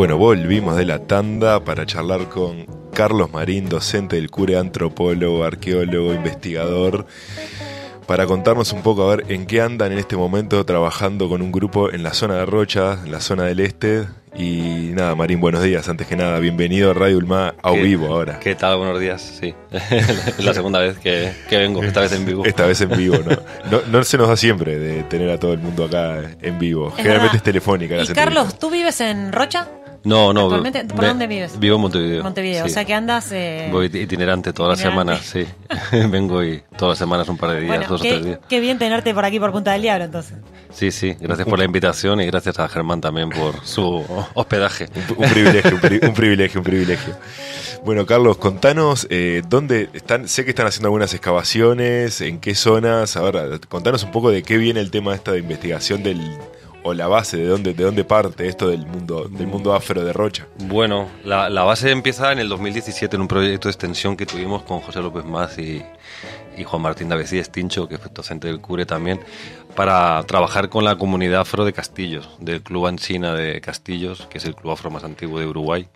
Bueno, volvimos de la tanda para charlar con Carlos Marín, docente del CURE, antropólogo, arqueólogo, investigador, para contarnos un poco a ver en qué andan en este momento trabajando con un grupo en la zona de Rocha, en la zona del este. Y nada, Marín, buenos días. Antes que nada, bienvenido a Radio Ulmá a vivo ahora. ¿Qué tal? Buenos días, sí. Es la segunda vez que vengo, esta vez en vivo. Esta vez en vivo, ¿no? No se nos da siempre de tener a todo el mundo acá en vivo. Generalmente es telefónica. Y Carlos, ¿tú vives en Rocha? No. ¿Actualmente? ¿Por dónde vives? Vivo en Montevideo. Montevideo, sí. O sea que andas... Voy itinerante todas las semanas, sí. Vengo y todas las semanas un par de días, bueno, 2 o 3 días. Qué bien tenerte por aquí, por Punta del Diablo, entonces. Sí, gracias por la invitación y gracias a Germán también por su hospedaje. Un privilegio. Bueno, Carlos, contanos dónde están. Sé que están haciendo algunas excavaciones, en qué zonas. A ver, contanos un poco de qué viene el tema esta de investigación o la base, de dónde parte esto del mundo afro de Rocha. Bueno, la base empieza en el 2017 en un proyecto de extensión que tuvimos con José López Mas y Juan Martín Davesí Estincho, que fue docente del CURE también, para trabajar con la comunidad afro de Castillos, del Club Anchina de Castillos, que es el club afro más antiguo de Uruguay.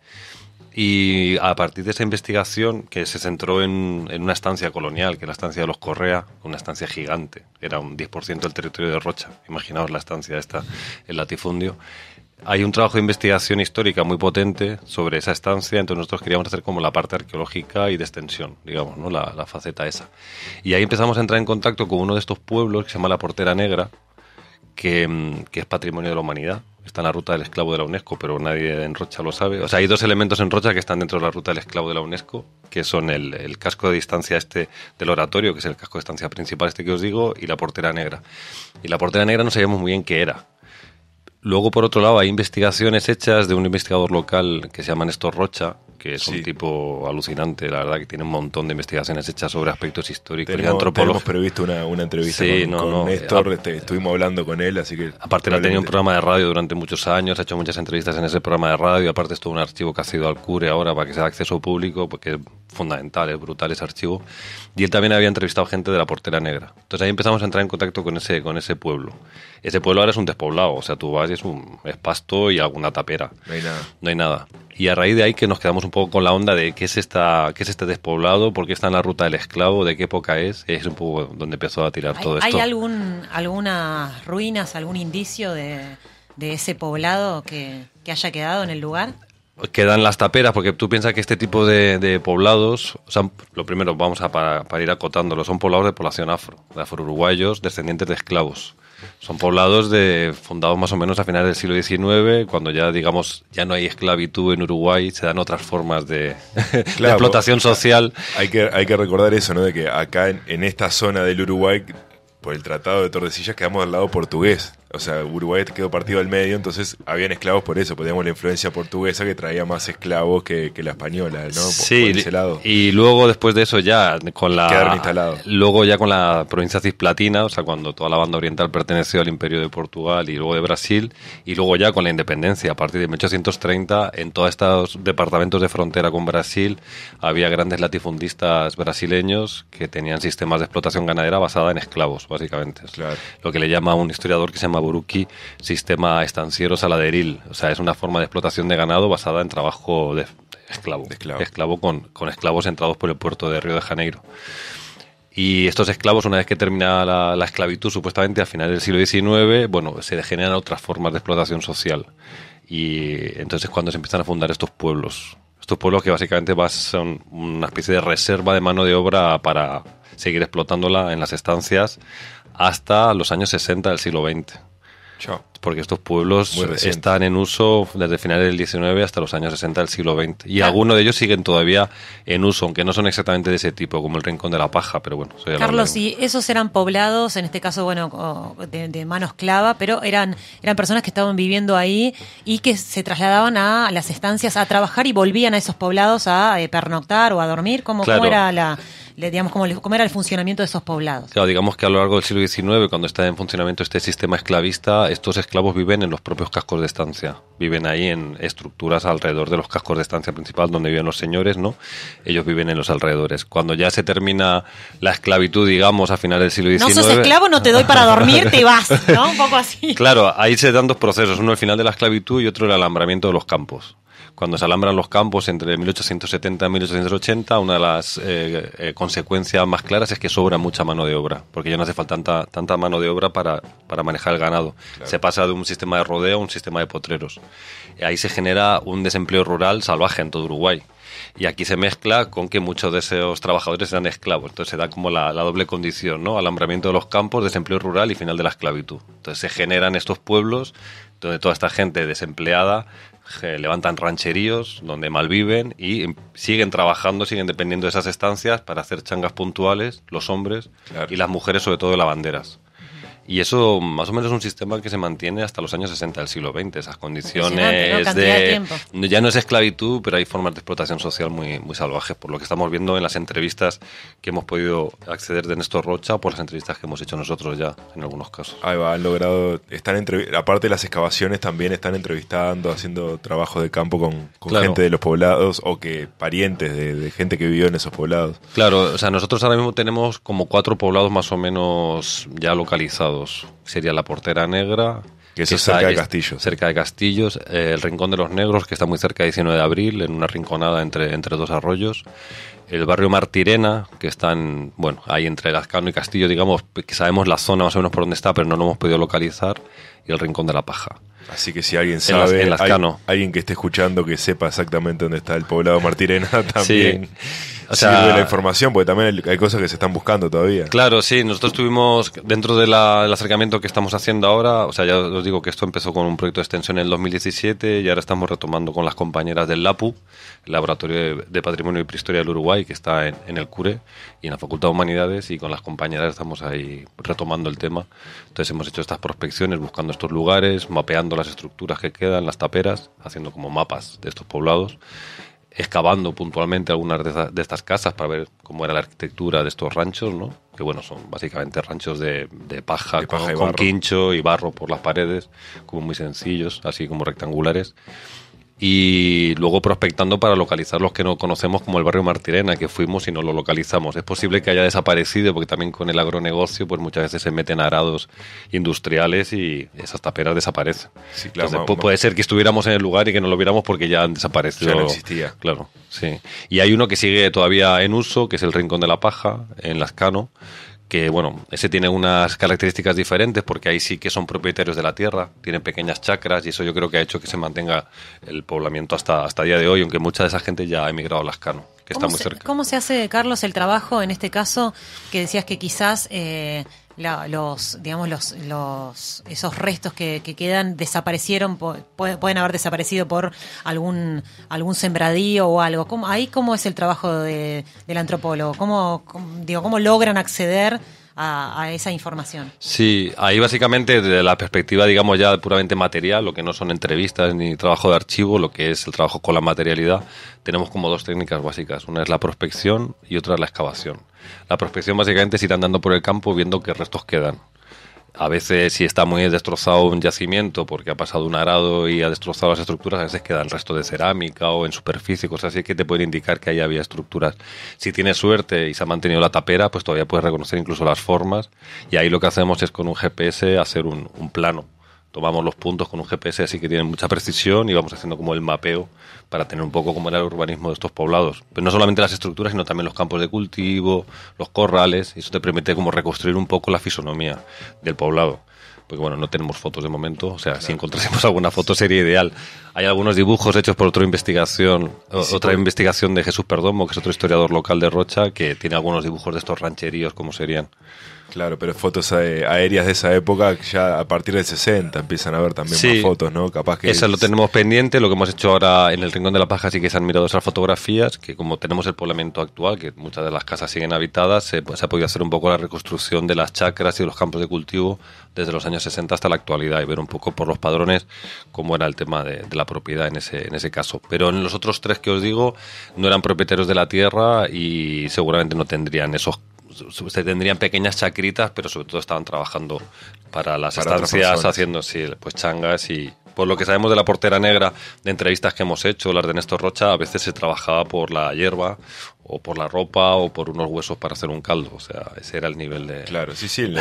Y a partir de esa investigación, que se centró en una estancia colonial, que es la estancia de los Correa, una estancia gigante, era un 10% del territorio de Rocha, imaginaos la estancia esta, el latifundio. Hay un trabajo de investigación histórica muy potente sobre esa estancia, entonces nosotros queríamos hacer como la parte arqueológica y de extensión, digamos, ¿no? La faceta esa. Y ahí empezamos a entrar en contacto con uno de estos pueblos que se llama La Portera Negra, que es patrimonio de la humanidad. Está en la ruta del esclavo de la UNESCO, pero nadie en Rocha lo sabe. O sea, hay 2 elementos en Rocha que están dentro de la ruta del esclavo de la UNESCO, que son el casco de distancia del oratorio, que es el casco de distancia principal que os digo, y la Portera Negra. Y la Portera Negra no sabíamos muy bien qué era. Luego, por otro lado, hay investigaciones hechas de un investigador local que se llama Néstor Rocha, que es un tipo alucinante, la verdad, que tiene un montón de investigaciones hechas sobre aspectos históricos y antropológicos. Tenemos previsto una entrevista con Néstor, estuvimos hablando con él, así que... Aparte, él ha tenido un programa de radio durante muchos años, ha hecho muchas entrevistas en ese programa de radio, aparte es todo un archivo que ha sido al CURE ahora para que sea de acceso público, porque es fundamental, es brutal ese archivo. Y él también había entrevistado gente de la Portera Negra. Entonces ahí empezamos a entrar en contacto con ese pueblo. Ese pueblo ahora es un despoblado, o sea, tú vas y es pasto y alguna tapera. No hay nada. Y a raíz de ahí que nos quedamos un poco con la onda de qué es este despoblado, por qué está en la ruta del esclavo, de qué época es un poco donde empezó a tirar todo esto. ¿Hay algunas ruinas, algún indicio de ese poblado que haya quedado en el lugar? Quedan las taperas, porque tú piensas que este tipo de poblados, o sea, lo primero, vamos para ir acotándolo, son poblados de población afro, de afro-uruguayos, descendientes de esclavos. Son poblados fundados más o menos a finales del siglo XIX, cuando ya, digamos, ya no hay esclavitud en Uruguay, se dan otras formas de explotación social. Hay que recordar eso, ¿no? De que acá en esta zona del Uruguay, por el Tratado de Tordesillas, quedamos al lado portugués. O sea, Uruguay quedó partido al medio, entonces habían esclavos por eso. Podíamos la influencia portuguesa que traía más esclavos que la española, ¿no? Sí, por ese lado. Y luego después de eso ya quedaron instalados. Luego ya con la provincia cisplatina, o sea, cuando toda la banda oriental perteneció al Imperio de Portugal y luego de Brasil, y luego ya con la independencia, a partir de 1830, en todos estos departamentos de frontera con Brasil había grandes latifundistas brasileños que tenían sistemas de explotación ganadera basada en esclavos, básicamente. Claro. Lo que le llama un historiador que se llama Buruki sistema estanciero saladeril, o sea, es una forma de explotación de ganado basada en trabajo de esclavo con esclavos entrados por el puerto de Río de Janeiro. Y estos esclavos, una vez que termina la esclavitud, supuestamente a finales del siglo XIX, bueno, se degeneran otras formas de explotación social. Y entonces es cuando se empiezan a fundar estos pueblos. Estos pueblos que básicamente son una especie de reserva de mano de obra para seguir explotándola en las estancias hasta los años 60 del siglo XX. Chao. Porque estos pueblos están en uso desde finales del 19 hasta los años 60 del siglo XX. Y algunos de ellos siguen todavía en uso, aunque no son exactamente de ese tipo, como el Rincón de la Paja, pero bueno. Carlos, y esos eran poblados, en este caso, bueno, de mano esclava, pero eran personas que estaban viviendo ahí y que se trasladaban a las estancias a trabajar y volvían a esos poblados a pernoctar o a dormir. ¿Cómo era cómo era el funcionamiento de esos poblados? Claro, digamos que a lo largo del siglo XIX, cuando está en funcionamiento este sistema esclavista, estos esclavos viven en los propios cascos de estancia. Viven ahí en estructuras alrededor de los cascos de estancia principal donde viven los señores, ¿no? Ellos viven en los alrededores. Cuando ya se termina la esclavitud, digamos, a finales del siglo XIX... No sos esclavo, no te doy para dormir, te vas, ¿no? Un poco así. Claro, ahí se dan dos procesos, uno el final de la esclavitud y otro el alambramiento de los campos. Cuando se alambran los campos entre 1870 y 1880, una de las consecuencias más claras es que sobra mucha mano de obra, porque ya no hace falta tanta mano de obra para manejar el ganado. Claro. Se pasa de un sistema de rodeo a un sistema de potreros. Y ahí se genera un desempleo rural salvaje en todo Uruguay. Y aquí se mezcla con que muchos de esos trabajadores eran esclavos. Entonces se da como la doble condición, ¿no? Alambramiento de los campos, desempleo rural y final de la esclavitud. Entonces se generan estos pueblos donde toda esta gente desempleada levantan rancheríos donde malviven y siguen trabajando, siguen dependiendo de esas estancias para hacer changas puntuales, los hombres, claro, y las mujeres, sobre todo de lavanderas. Y eso más o menos es un sistema que se mantiene hasta los años 60 del siglo XX. Esas condiciones ¿no? Ya no es esclavitud, pero hay formas de explotación social muy, muy salvajes, por lo que estamos viendo en las entrevistas que hemos podido acceder de Néstor Rocha o por las entrevistas que hemos hecho nosotros ya, en algunos casos. Ahí va, han logrado, aparte de las excavaciones, también están entrevistando, haciendo trabajo de campo con claro, gente de los poblados o que parientes de gente que vivió en esos poblados. Claro, o sea, nosotros ahora mismo tenemos como 4 poblados más o menos ya localizados. Sería la Portera Negra, que eso es cerca de Castillos. Cerca de Castillos, el Rincón de los Negros, que está muy cerca de 19 de abril, en una rinconada entre 2 arroyos. El barrio Martirena, que está ahí entre Lazcano y Castillo, digamos, que sabemos la zona más o menos por dónde está, pero no lo hemos podido localizar. Y el Rincón de la Paja. Así que si alguien sabe, en Lazcano. Alguien que esté escuchando que sepa exactamente dónde está el poblado Martirena, también sí. Sirve la información, porque también hay cosas que se están buscando todavía. Claro, sí, nosotros tuvimos, dentro del acercamiento que estamos haciendo ahora, o sea, ya os digo que esto empezó con un proyecto de extensión en el 2017 y ahora estamos retomando con las compañeras del LAPU, el Laboratorio de Patrimonio y Prehistoria del Uruguay, que está en el CURE y en la Facultad de Humanidades, y con las compañeras estamos ahí retomando el tema. Entonces hemos hecho estas prospecciones buscando estos lugares, mapeando las estructuras que quedan, las taperas, haciendo como mapas de estos poblados, excavando puntualmente algunas de estas casas para ver cómo era la arquitectura de estos ranchos, ¿no? Que son básicamente ranchos de paja con quincho y barro por las paredes, como muy sencillos, así como rectangulares. Y luego prospectando para localizar los que no conocemos, como el barrio Martirena, que fuimos y no lo localizamos. Es posible que haya desaparecido porque también con el agronegocio pues muchas veces se meten arados industriales y esas taperas desaparecen. Sí, claro. Entonces, puede ser que estuviéramos en el lugar y que no lo viéramos porque ya han desaparecido. Ya no existía. Claro, sí. Y hay uno que sigue todavía en uso, que es el Rincón de la Paja, en Lazcano, que ese tiene unas características diferentes porque ahí sí que son propietarios de la tierra, tienen pequeñas chacras y eso yo creo que ha hecho que se mantenga el poblamiento hasta día de hoy, aunque mucha de esa gente ya ha emigrado a Lazcano, que está muy cerca. ¿Cómo se hace, Carlos, el trabajo en este caso que decías que quizás esos restos que quedan desaparecieron, pueden haber desaparecido por algún sembradío o algo? ¿Cómo es el trabajo del antropólogo? ¿Cómo logran acceder a esa información? Sí, ahí básicamente desde la perspectiva, digamos, ya puramente material, lo que no son entrevistas ni trabajo de archivo, lo que es el trabajo con la materialidad, tenemos como 2 técnicas básicas. Una es la prospección y otra es la excavación. La prospección básicamente es ir andando por el campo viendo qué restos quedan. A veces, si está muy destrozado un yacimiento porque ha pasado un arado y ha destrozado las estructuras, a veces quedan restos de cerámica o en superficie, cosas así que te pueden indicar que ahí había estructuras. Si tienes suerte y se ha mantenido la tapera, pues todavía puedes reconocer incluso las formas, y ahí lo que hacemos es con un GPS hacer un plano. Tomamos los puntos con un GPS así que tienen mucha precisión y vamos haciendo como el mapeo para tener un poco cómo era el urbanismo de estos poblados. Pero no solamente las estructuras, sino también los campos de cultivo, los corrales, y eso te permite como reconstruir un poco la fisonomía del poblado. Porque no tenemos fotos de momento, o sea, claro, si encontrásemos alguna foto sería ideal. Hay algunos dibujos hechos por otra investigación de Jesús Perdomo, que es otro historiador local de Rocha, que tiene algunos dibujos de estos rancheríos, como serían. Claro, pero fotos aéreas de esa época, ya a partir del 60 empiezan a ver también más fotos, ¿no? Capaz que eso lo tenemos pendiente. Lo que hemos hecho ahora en el Rincón de la Paja sí que se han mirado esas fotografías, que como tenemos el poblamiento actual, que muchas de las casas siguen habitadas, se ha podido hacer un poco la reconstrucción de las chacras y de los campos de cultivo desde los años 60 hasta la actualidad y ver un poco por los padrones cómo era el tema de la propiedad en ese caso. Pero en los otros 3 que os digo no eran propietarios de la tierra y seguramente no tendrían esos se tendrían pequeñas chacritas, pero sobre todo estaban trabajando para las Para otras estancias, personas. haciendo pues changas. Y por lo que sabemos de la Portera Negra, de entrevistas que hemos hecho, las de Néstor Rocha, a veces se trabajaba por la hierba o por la ropa o por unos huesos para hacer un caldo. O sea, ese era el nivel de... Claro, sí, el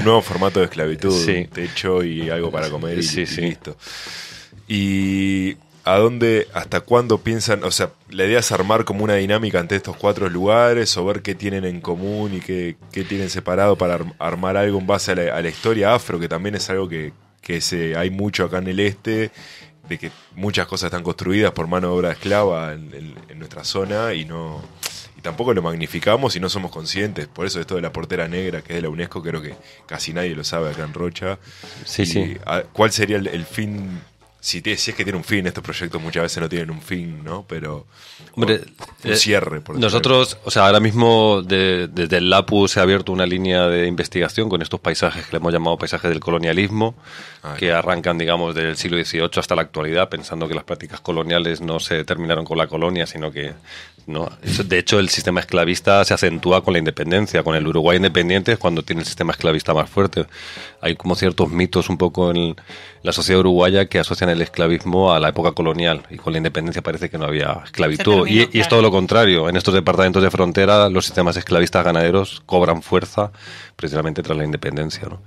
nuevo formato de esclavitud, Sí. un techo y algo para comer y, Sí, y sí. listo. ¿Y hasta cuándo piensan, o sea, la idea es armar como una dinámica ante estos 4 lugares o ver qué tienen en común y qué tienen separado para armar algo en base a la historia afro, que también es algo que hay mucho acá en el este, de que muchas cosas están construidas por mano de obra esclava en nuestra zona y tampoco lo magnificamos y no somos conscientes. Por eso esto de la Portera Negra, que es de la UNESCO, creo que casi nadie lo sabe acá en Rocha. Sí, sí. ¿Cuál sería el fin? Si es que tiene un fin, estos proyectos muchas veces no tienen un fin, ¿no? Pero Hombre, un cierre. Por nosotros, o sea, ahora mismo desde el LAPU se ha abierto una línea de investigación con estos paisajes que le hemos llamado paisajes del colonialismo, que arrancan, digamos, del siglo XVIII hasta la actualidad, pensando que las prácticas coloniales no se terminaron con la colonia, sino que no. De hecho, el sistema esclavista se acentúa con la independencia, con el Uruguay independiente es cuando tiene el sistema esclavista más fuerte. Hay como ciertos mitos un poco en la sociedad uruguaya que asocian el esclavismo a la época colonial y con la independencia parece que no había esclavitud. Y es todo lo contrario. En estos departamentos de frontera los sistemas esclavistas ganaderos cobran fuerza precisamente tras la independencia, ¿no?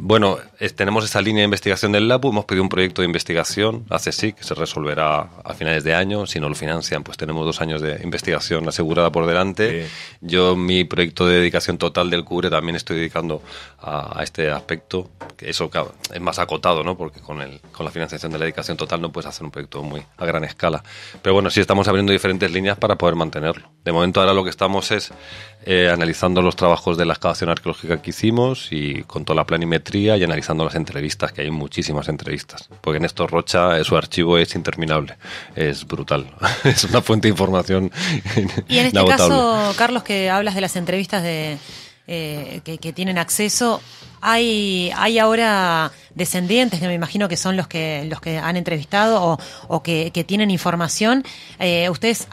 Bueno, tenemos esa línea de investigación del LAPU, hemos pedido un proyecto de investigación a CSIC que se resolverá a finales de año. Si no lo financian, pues tenemos 2 años de investigación asegurada por delante. Yo mi proyecto de dedicación total del CURE también estoy dedicando a este aspecto, que eso claro, es más acotado, ¿no? Porque con la financiación de la dedicación total no puedes hacer un proyecto muy a gran escala. Pero bueno, sí estamos abriendo diferentes líneas para poder mantenerlo. De momento ahora lo que estamos es analizando los trabajos de la excavación arqueológica que hicimos y con toda la planimetría y analizando las entrevistas, que hay muchísimas entrevistas. Porque Néstor Rocha, su archivo es interminable, es brutal. Es una fuente de información Y en este inagotable. caso, Carlos, que hablas de las entrevistas que tienen acceso, hay ahora descendientes que me imagino que son los que han entrevistado o que tienen información. ¿Ustedes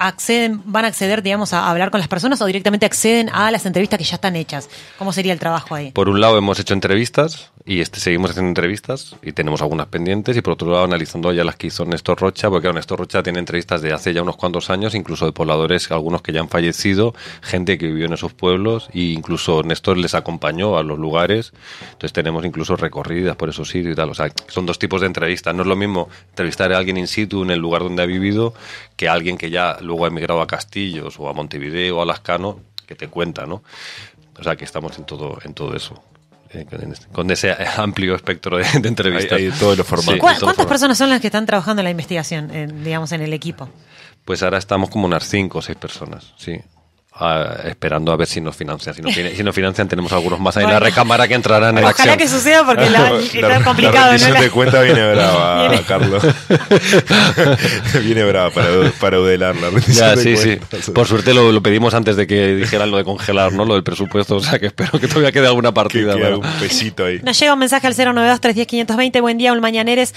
van a acceder, digamos, a hablar con las personas o directamente acceden a las entrevistas que ya están hechas? ¿Cómo sería el trabajo ahí? Por un lado hemos hecho entrevistas y seguimos haciendo entrevistas y tenemos algunas pendientes, y por otro lado analizando ya las que hizo Néstor Rocha, porque claro, Néstor Rocha tiene entrevistas de hace ya unos cuantos años, incluso de pobladores, algunos que ya han fallecido, gente que vivió en esos pueblos, e incluso Néstor les acompañó a los lugares. Entonces tenemos incluso recorridas por esos sitios y tal. O sea, son 2 tipos de entrevistas. No es lo mismo entrevistar a alguien in situ en el lugar donde ha vivido que a alguien que ya luego ha emigrado a Castillos o a Montevideo o a Lascano, que te cuenta, ¿no? O sea, que estamos en todo eso. Con ese amplio espectro de entrevistas. Hay todos los formatos. Sí, ¿Cuántas personas son las que están trabajando en la investigación, digamos, en el equipo? Pues ahora estamos como unas 5 o 6 personas, sí. Esperando a ver si nos financian. Si nos financian, tenemos algunos más ahí en la recámara que entrarán en acción. Ojalá que suceda porque está complicado. La ¿no? rendición de cuenta viene brava, Carlos. Viene brava para udelar la rendición Ya, de sí. cuentas. Por suerte lo pedimos antes de que dijeran lo de congelar, ¿no? Lo del presupuesto. O sea que espero que todavía quede alguna Que partida. queda Bueno. un pesito ahí. Nos llega un mensaje al 092-310-520. Buen día, Ulmañaneres.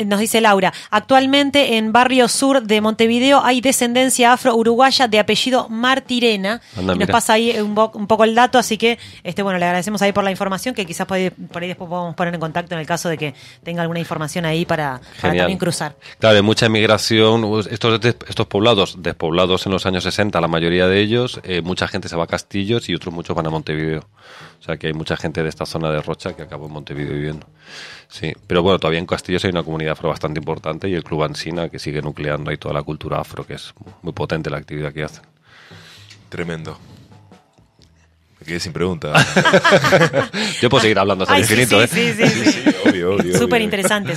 Nos dice Laura. Actualmente en Barrio Sur de Montevideo hay descendencia afro-uruguaya de apellido Martirena. Anda, Nos mira. pasa ahí un poco el dato, así que bueno, le agradecemos ahí por la información, que quizás por ahí después podemos poner en contacto en el caso de que tenga alguna información ahí para también cruzar. Claro, hay mucha emigración. Estos poblados, despoblados en los años 60, la mayoría de ellos, mucha gente se va a Castillos y otros muchos van a Montevideo. O sea que hay mucha gente de esta zona de Rocha que acabó en Montevideo viviendo. Sí, pero bueno, todavía en Castillos hay una comunidad afro bastante importante y el Club Ansina, que sigue nucleando ahí toda la cultura afro, que es muy potente la actividad que hacen. Tremendo. Me quedé sin pregunta. Yo puedo seguir hablando hasta el infinito, sí, Obvio. Súper interesante.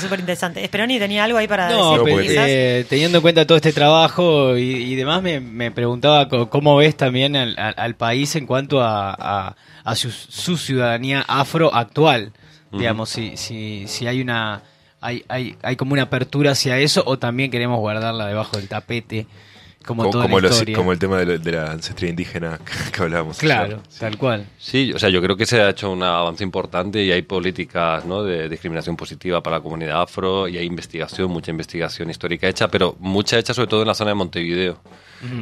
Esperoni, ¿tenía algo ahí para No, decir? porque- quizás? teniendo en cuenta todo este trabajo y demás, me preguntaba cómo ves también al país en cuanto a su ciudadanía afro actual. Digamos, si hay hay como una apertura hacia eso, o también queremos guardarla debajo del tapete, como toda la historia. Como el tema de la ancestría indígena que hablábamos. Claro, ayer. tal cual. Sí, o sea, yo creo que se ha hecho un avance importante y hay políticas, ¿no?, de discriminación positiva para la comunidad afro y hay mucha investigación histórica hecha, pero mucha hecha sobre todo en la zona de Montevideo.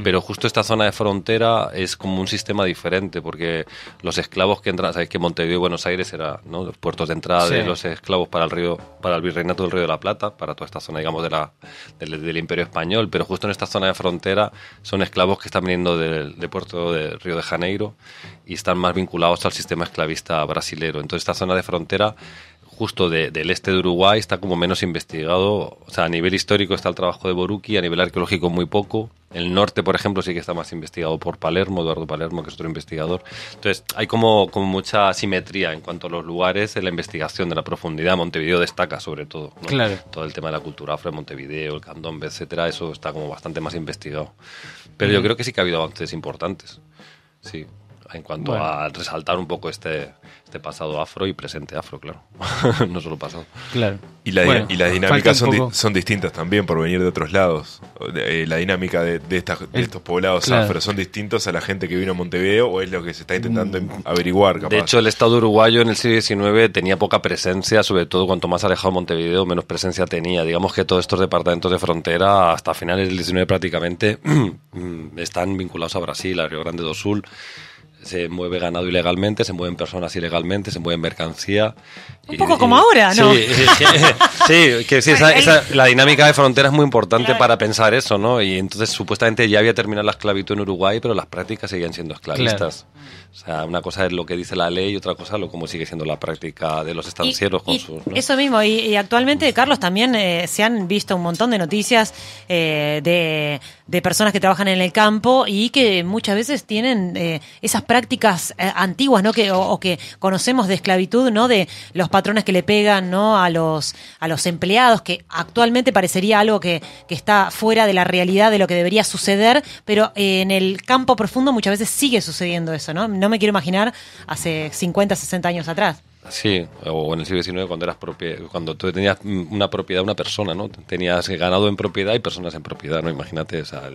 Pero justo esta zona de frontera es como un sistema diferente, porque los esclavos que entran, sabéis que Montevideo y Buenos Aires era, ¿no?, los puertos de entrada de los esclavos para el virreinato del Río de la Plata, para toda esta zona, digamos, del Imperio Español, pero justo en esta zona de frontera son esclavos que están viniendo del puerto de Río de Janeiro y están más vinculados al sistema esclavista brasilero. Entonces esta zona de frontera justo del este de Uruguay está como menos investigado. O sea, a nivel histórico está el trabajo de Borucki, a nivel arqueológico muy poco. El norte, por ejemplo, sí que está más investigado por Palermo, Eduardo Palermo, que es otro investigador. Entonces, hay como mucha asimetría en cuanto a los lugares en la investigación de la profundidad. Montevideo destaca, sobre todo, ¿no? Claro. Todo el tema de la cultura afro de Montevideo, el candombe, etcétera, eso está como bastante más investigado. Pero yo creo que sí que ha habido avances importantes. Sí. En cuanto a resaltar un poco este pasado afro y presente afro, claro. No solo pasado. Claro. Y las dinámicas son distintas también por venir de otros lados. La dinámica de estos poblados afro son distintos a la gente que vino a Montevideo, o es lo que se está intentando averiguar, capaz. De hecho, el Estado uruguayo en el siglo XIX tenía poca presencia, sobre todo cuanto más alejado Montevideo, menos presencia tenía. Digamos que todos estos departamentos de frontera, hasta finales del XIX prácticamente, están vinculados a Brasil, a Río Grande do Sul. Se mueve ganado ilegalmente, se mueven personas ilegalmente, se mueven mercancía. Un poco como ahora, ¿no? La dinámica de frontera es muy importante para pensar eso, ¿no? Y entonces supuestamente ya había terminado la esclavitud en Uruguay, pero las prácticas seguían siendo esclavistas. Claro. O sea, una cosa es lo que dice la ley y otra cosa cómo sigue siendo la práctica de los estancieros con sus, ¿no? Eso mismo, y actualmente, Carlos, también se han visto un montón de noticias de personas que trabajan en el campo y que muchas veces tienen esas prácticas antiguas, ¿no? O que conocemos de esclavitud, ¿no? De los patrones que le pegan, ¿no?, a los empleados, que actualmente parecería algo que está fuera de la realidad de lo que debería suceder, pero en el campo profundo muchas veces sigue sucediendo eso, ¿no? No me quiero imaginar hace 50, 60 años atrás. Sí, o en el siglo XIX cuando tú tenías una propiedad, una persona, ¿no? Tenías ganado en propiedad y personas en propiedad, ¿no? Imagínate, o sea,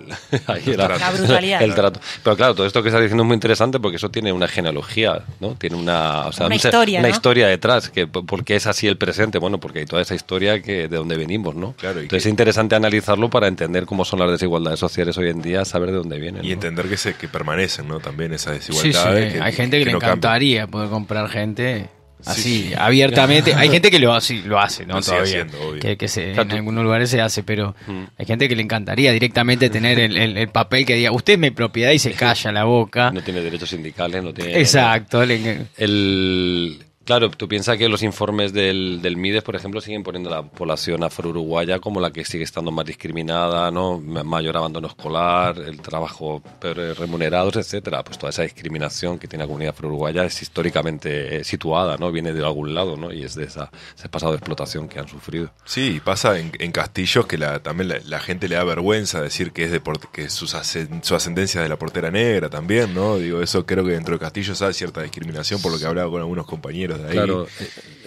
ahí era la brutalidad. El trato. Pero claro, todo esto que estás diciendo es muy interesante porque eso tiene una genealogía, ¿no? Tiene una historia, una ¿no? historia detrás, que porque es así el presente, bueno, porque hay toda esa historia de donde venimos, ¿no? Claro, entonces es interesante analizarlo para entender cómo son las desigualdades sociales hoy en día, saber de dónde vienen. Y ¿no? entender que permanecen, ¿no? También esas desigualdades. Sí. Hay gente que le encantaría poder comprar gente así, abiertamente. Hay gente que lo hace, ¿no? Todavía. En algunos lugares se hace, pero hay gente que le encantaría directamente tener el papel que diga, usted es mi propiedad, y se calla la boca. No tiene derechos sindicales, no tiene... Exacto. Claro, tú piensas que los informes del MIDES, por ejemplo, siguen poniendo a la población afro-uruguaya como la que sigue estando más discriminada, ¿no? Mayor abandono escolar, el trabajo peor remunerados, etcétera. Pues toda esa discriminación que tiene la comunidad afro-uruguaya es históricamente situada, ¿no? Viene de algún lado, ¿no? Y es de ese pasado de explotación que han sufrido. Sí, pasa en Castillos que también la gente le da vergüenza decir que es que su ascendencia es de la portera negra también, ¿no? Digo, eso creo que dentro de Castillos hay cierta discriminación por lo que hablaba con algunos compañeros. Claro,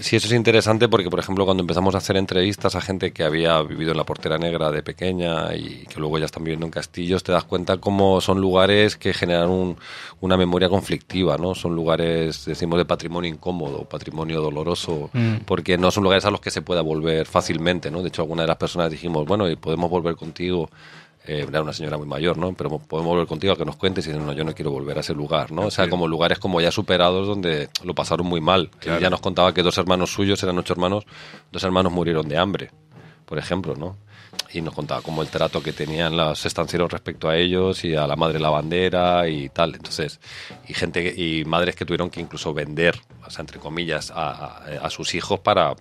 sí, eso es interesante porque, por ejemplo, cuando empezamos a hacer entrevistas a gente que había vivido en la Portera Negra de pequeña y que luego ya están viviendo en Castillos, te das cuenta cómo son lugares que generan una memoria conflictiva, ¿no? Son lugares, decimos, de patrimonio incómodo, patrimonio doloroso, porque no son lugares a los que se pueda volver fácilmente, ¿no? De hecho, alguna de las personas dijimos, bueno, y podemos volver contigo. Era una señora muy mayor, ¿no? Pero podemos volver contigo a que nos cuentes y dicen, no, yo no quiero volver a ese lugar, ¿no? O sea, como lugares como ya superados donde lo pasaron muy mal. Claro. Él ya nos contaba que 2 hermanos suyos, eran 8 hermanos, 2 hermanos murieron de hambre, por ejemplo, ¿no? Y nos contaba como el trato que tenían los estancieros respecto a ellos y a la madre lavandera y tal. Entonces, y madres que tuvieron que incluso vender, o sea, entre comillas, a sus hijos para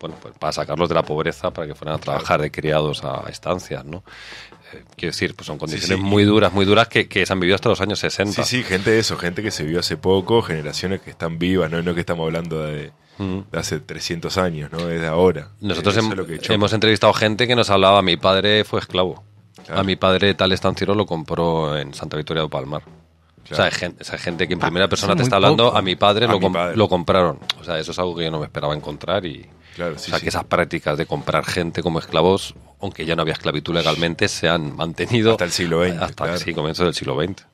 sacarlos de la pobreza, para que fueran a trabajar de criados a estancias, ¿no? Quiero decir, pues son condiciones muy duras que se han vivido hasta los años 60. Sí, gente que se vio hace poco, generaciones que están vivas, no que estamos hablando de hace 300 años, ¿no? Es de ahora. Nosotros hemos entrevistado gente que nos hablaba, mi padre fue esclavo. Claro. A mi padre tal estanciero lo compró en Santa Victoria do Palmar. Claro. O sea, hay gente que en primera persona te está hablando, poco. A mi padre lo compraron. O sea, eso es algo que yo no me esperaba encontrar y... Claro, que esas prácticas de comprar gente como esclavos, aunque ya no había esclavitud legalmente, se han mantenido hasta el siglo XX. Hasta comienzo del siglo XX.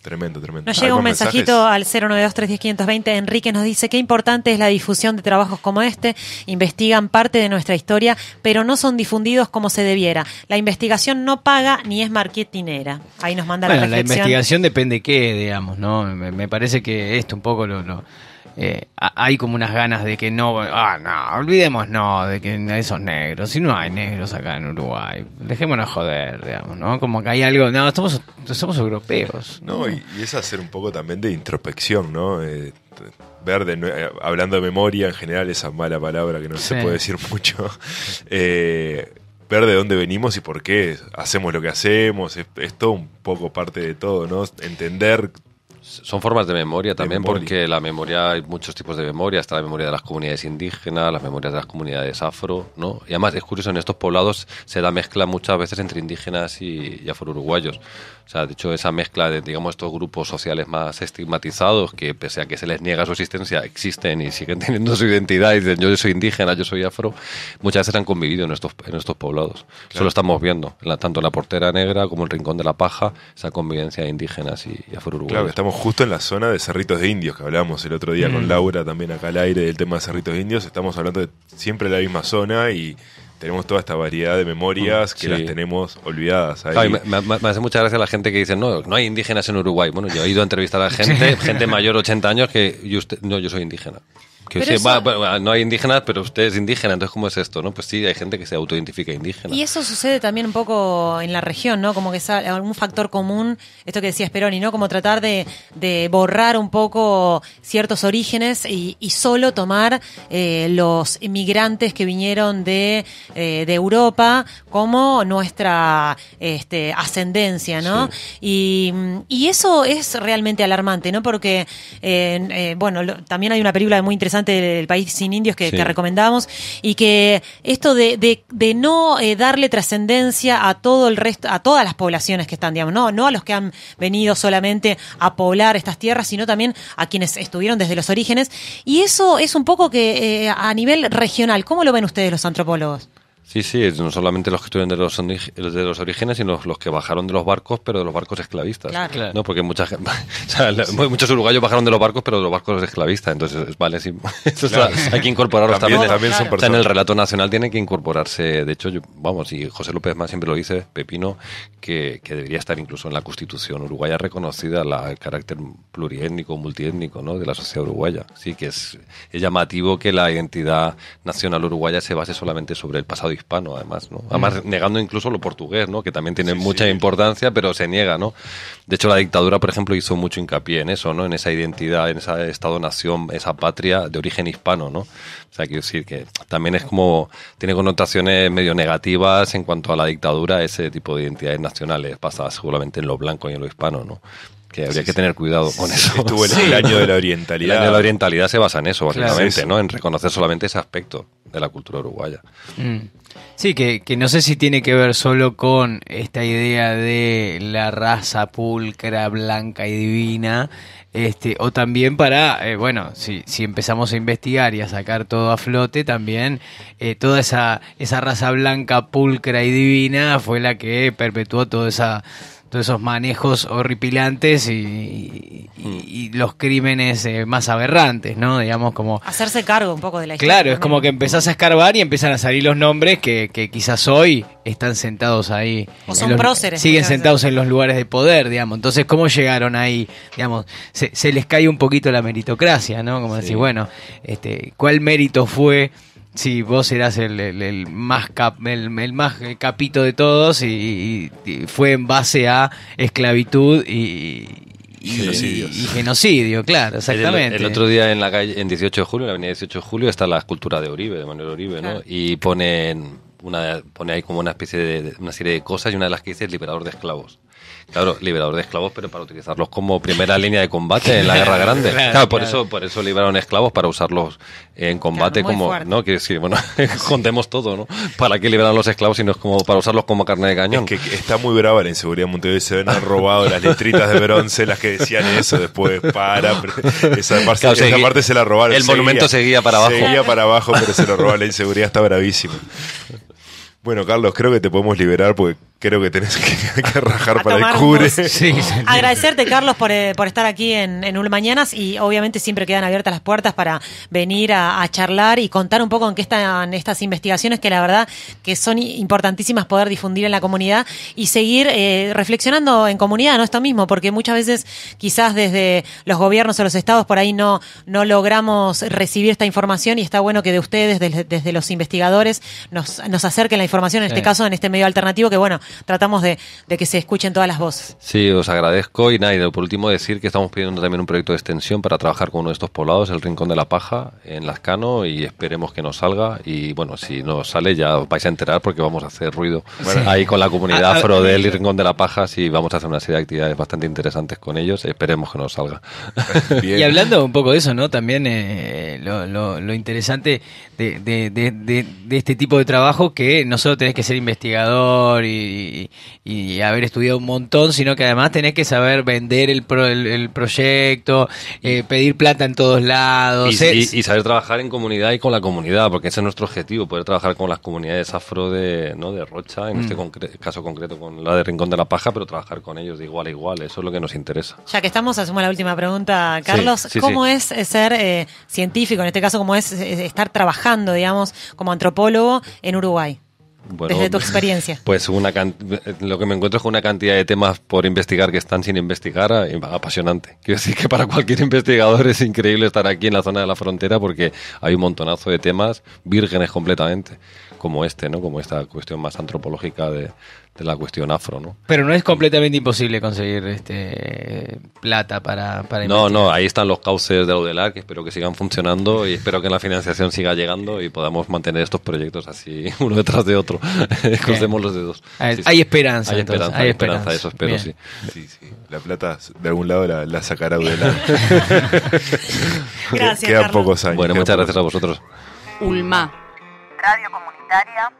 Tremendo. Nos llega un mensajito al 092-310-520. Enrique nos dice: qué importante es la difusión de trabajos como este. Investigan parte de nuestra historia, pero no son difundidos como se debiera. La investigación no paga ni es marketinera. Ahí nos manda la reflexión. La investigación depende qué, digamos, ¿no? Me parece que esto un poco hay como unas ganas de que no, olvidémonos de que esos negros, si no hay negros acá en Uruguay, dejémonos joder, digamos, ¿no? Como que hay algo, no, somos europeos. No, y es hacer un poco también de introspección, ¿no? Hablando de memoria, en general, esa mala palabra que no se puede decir mucho, ver de dónde venimos y por qué hacemos lo que hacemos, es todo un poco parte de todo, ¿no? Entender. Son formas de memoria también, porque la memoria, hay muchos tipos de memoria. Está la memoria de las comunidades indígenas, las memorias de las comunidades afro, ¿no? Y además es curioso, en estos poblados se da mezcla muchas veces entre indígenas y afro-uruguayos. O sea, de hecho, esa mezcla de, digamos, estos grupos sociales más estigmatizados, que pese a que se les niega su existencia, existen y siguen teniendo su identidad y dicen: yo soy indígena, yo soy afro, muchas veces han convivido en estos poblados. Claro. Eso lo estamos viendo, tanto en la Portera Negra como en el Rincón de la Paja, esa convivencia de indígenas y afro-uruguayos. Claro, estamos justo en la zona de Cerritos de Indios, que hablábamos el otro día con Laura también acá al aire del tema de Cerritos de Indios. Estamos hablando de siempre la misma zona y tenemos toda esta variedad de memorias que las tenemos olvidadas ahí. Claro, me hace mucha gracia la gente que dice: no hay indígenas en Uruguay. Bueno, yo he ido a entrevistar a gente mayor, 80 años, que yo soy indígena. Que sí, no hay indígenas, pero usted es indígena, entonces ¿cómo es esto? ¿No? Pues sí, hay gente que se autoidentifica indígena. Y eso sucede también un poco en la región, ¿no? Como que es algún factor común, esto que decía Speroni, ¿no? Como tratar de borrar un poco ciertos orígenes y solo tomar los inmigrantes que vinieron de Europa como nuestra ascendencia, ¿no? Sí. Y eso es realmente alarmante, ¿no? Porque, también hay una película muy interesante, El País sin Indios, que recomendamos, y que esto de no darle trascendencia a todo el resto, a todas las poblaciones que están, digamos, no a los que han venido solamente a poblar estas tierras, sino también a quienes estuvieron desde los orígenes. Y eso es un poco que a nivel regional, ¿cómo lo ven ustedes los antropólogos? Sí, no solamente los que estuvieron de los orígenes, sino los que bajaron de los barcos, pero de los barcos esclavistas. Claro. ¿No? Porque muchos uruguayos bajaron de los barcos, pero de los barcos esclavistas. Entonces, vale, sí. Hay que incorporarlos también. También son personas. En el relato nacional tienen que incorporarse. De hecho, y José López Mas siempre lo dice, Pepino, que debería estar incluso en la Constitución uruguaya reconocida el carácter pluriétnico, multiétnico, ¿no? De la sociedad uruguaya. Sí, que es llamativo que la identidad nacional uruguaya se base solamente sobre el pasado hispano, además, ¿no? Además, negando incluso lo portugués, ¿no? Que también tiene mucha importancia, pero se niega, ¿no? De hecho, la dictadura, por ejemplo, hizo mucho hincapié en eso, ¿no? En esa identidad, en ese Estado-nación, esa patria de origen hispano, ¿no? O sea, quiero decir que también es como, tiene connotaciones medio negativas en cuanto a la dictadura, ese tipo de identidades nacionales basadas seguramente en lo blanco y en lo hispano, ¿no? Que habría que tener cuidado con eso. Estuvo el año de la orientalidad. El año de la orientalidad se basa en eso, básicamente, claro, ¿no? En reconocer solamente ese aspecto de la cultura uruguaya. Sí, que no sé si tiene que ver solo con esta idea de la raza pulcra, blanca y divina, o también para, si empezamos a investigar y a sacar todo a flote, también toda esa raza blanca, pulcra y divina fue la que perpetuó todos esos manejos horripilantes y los crímenes más aberrantes, ¿no? Digamos, como hacerse cargo un poco de la historia. Claro, es como que empezás a escarbar y empiezan a salir los nombres que quizás hoy están sentados ahí. O son próceres. Siguen sentados en los lugares de poder, digamos. Entonces, ¿cómo llegaron ahí? Digamos, se les cae un poquito la meritocracia, ¿no? Como decir, bueno, ¿cuál mérito fue? Sí, vos eras el más capito de todos y fue en base a esclavitud y genocidio, claro, exactamente. El otro día en la calle, en 18 de julio, en la avenida 18 de julio, está la escultura de Oribe, de Manuel Oribe, ¿no? Y pone ahí como una especie de una serie de cosas, y una de las que dice es liberador de esclavos. Claro, liberador de esclavos, pero para utilizarlos como primera línea de combate en la Guerra Grande. Claro, por eso liberaron esclavos, para usarlos en combate, como fuerte. ¿No? Quiere decir, bueno, contemos todo, ¿no? ¿Para qué liberaron los esclavos si no es como para usarlos como carne de cañón? Es que está muy brava la inseguridad en Montevideo, se ven robado las letritas de bronce, las que decían eso, después esa parte se la robaron. El monumento seguía para abajo. Seguía para abajo, pero se lo robaron, la inseguridad está bravísima. Bueno, Carlos, creo que te podemos liberar porque creo que tenés que rajar A para el tomar cure. unos- Sí, Agradecerte, Carlos, por estar aquí en Ulmañanas, y obviamente siempre quedan abiertas las puertas para venir a charlar y contar un poco en qué están estas investigaciones, que la verdad que son importantísimas poder difundir en la comunidad y seguir reflexionando en comunidad, ¿no? Esto mismo, porque muchas veces quizás desde los gobiernos o los estados por ahí no logramos recibir esta información, y está bueno que de ustedes, desde los investigadores, nos acerquen la información, en este caso en este medio alternativo, que bueno, tratamos de que se escuchen todas las voces. Sí, os agradezco. Y nada, y por último decir que estamos pidiendo también un proyecto de extensión para trabajar con uno de estos poblados, el Rincón de la Paja, en Lascano, y esperemos que nos salga. Y bueno, si nos sale ya os vais a enterar, porque vamos a hacer ruido ahí con la comunidad afro del Rincón de la Paja. Sí, vamos a hacer una serie de actividades bastante interesantes con ellos. Esperemos que nos salga. Bien. Y hablando un poco de eso, ¿no? También lo interesante de este tipo de trabajo, que no solo tenés que ser investigador y haber estudiado un montón, sino que además tenés que saber vender el proyecto, pedir plata en todos lados. Y saber trabajar en comunidad y con la comunidad, porque ese es nuestro objetivo, poder trabajar con las comunidades afro de Rocha, en este caso concreto con la de Rincón de la Paja, pero trabajar con ellos de igual a igual, eso es lo que nos interesa. Ya que estamos, hacemos la última pregunta, Carlos. Sí, ¿Cómo es ser científico, en este caso, cómo es estar trabajando, digamos, como antropólogo en Uruguay? Bueno, Desde tu experiencia. Pues lo que me encuentro es con una cantidad de temas por investigar que están sin investigar, apasionante. Quiero decir que para cualquier investigador es increíble estar aquí en la zona de la frontera, porque hay un montonazo de temas vírgenes completamente, como este, ¿no? Como esta cuestión más antropológica de la cuestión afro, ¿no? Pero no es completamente imposible conseguir plata para investigar. No, ahí están los cauces de Audelar, que espero que sigan funcionando, y espero que la financiación siga llegando y podamos mantener estos proyectos así uno detrás de otro. Crucemos los dedos. Hay esperanza. Hay entonces, esperanza, eso espero, Bien. sí. Sí, sí. La plata de algún lado la sacará Audelar. Gracias, Quedan Carlos. pocos años. Bueno, quedan muchas pocos gracias a vosotros. Ulma. Radio comunitaria